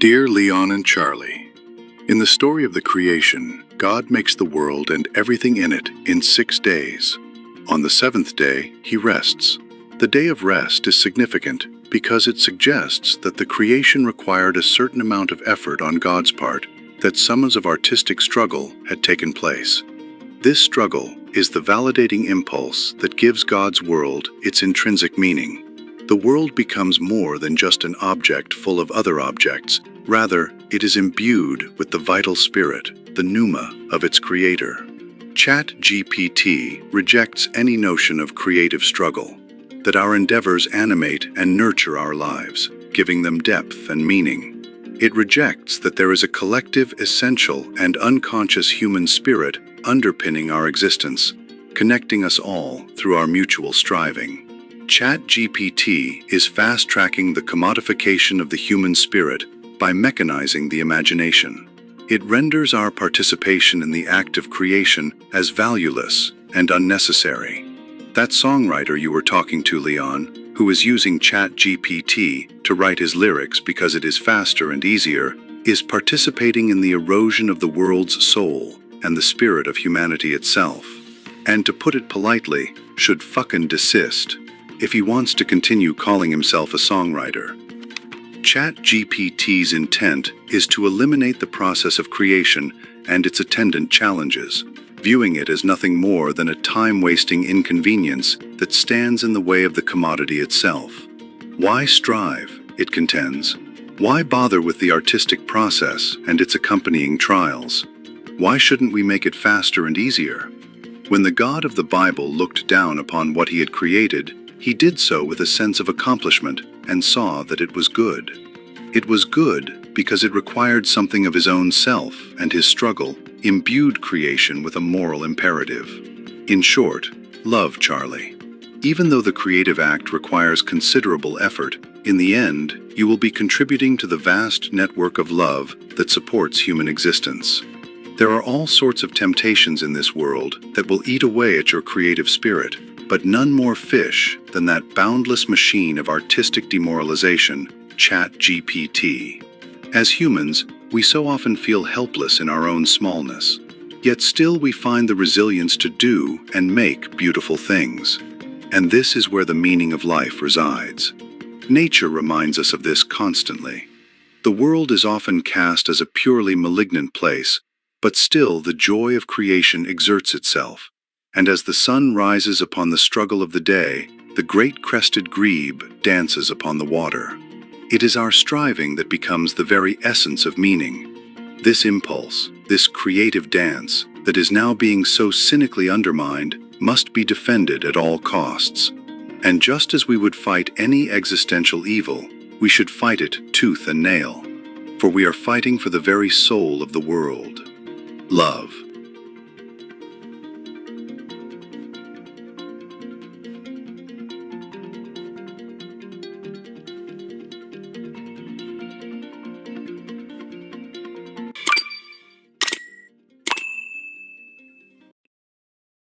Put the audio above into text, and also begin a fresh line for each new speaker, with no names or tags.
Dear Leon and Charlie, in the story of the creation, God makes the world and everything in it in 6 days. On the seventh day, he rests. The day of rest is significant because it suggests that the creation required a certain amount of effort on God's part, that summons of artistic struggle had taken place. This struggle is the validating impulse that gives God's world its intrinsic meaning. The world becomes more than just an object full of other objects. Rather, it is imbued with the vital spirit, the pneuma, of its creator. ChatGPT rejects any notion of creative struggle, that our endeavors animate and nurture our lives, giving them depth and meaning. It rejects that there is a collective, essential, and unconscious human spirit underpinning our existence, connecting us all through our mutual striving. ChatGPT is fast-tracking the commodification of the human spirit by mechanizing the imagination. It renders our participation in the act of creation as valueless and unnecessary. That songwriter you were talking to, Leon, who is using ChatGPT to write his lyrics because it is faster and easier, is participating in the erosion of the world's soul and the spirit of humanity itself. And to put it politely, should fucking desist if he wants to continue calling himself a songwriter. ChatGPT's intent is to eliminate the process of creation and its attendant challenges, viewing it as nothing more than a time-wasting inconvenience that stands in the way of the commodity itself. Why strive, it contends? Why bother with the artistic process and its accompanying trials? Why shouldn't we make it faster and easier? When the God of the Bible looked down upon what he had created, he did so with a sense of accomplishment and saw that it was good. It was good because it required something of his own self, and his struggle imbued creation with a moral imperative. In short, love, Charlie. Even though the creative act requires considerable effort, in the end, you will be contributing to the vast network of love that supports human existence. There are all sorts of temptations in this world that will eat away at your creative spirit, but none more fish than that boundless machine of artistic demoralization, ChatGPT. As humans, we so often feel helpless in our own smallness, yet still we find the resilience to do and make beautiful things. And this is where the meaning of life resides. Nature reminds us of this constantly. The world is often cast as a purely malignant place, but still the joy of creation exerts itself. And as the sun rises upon the struggle of the day, the great crested grebe dances upon the water. It is our striving that becomes the very essence of meaning. This impulse, this creative dance, that is now being so cynically undermined, must be defended at all costs. And just as we would fight any existential evil, we should fight it tooth and nail. For we are fighting for the very soul of the world. Love.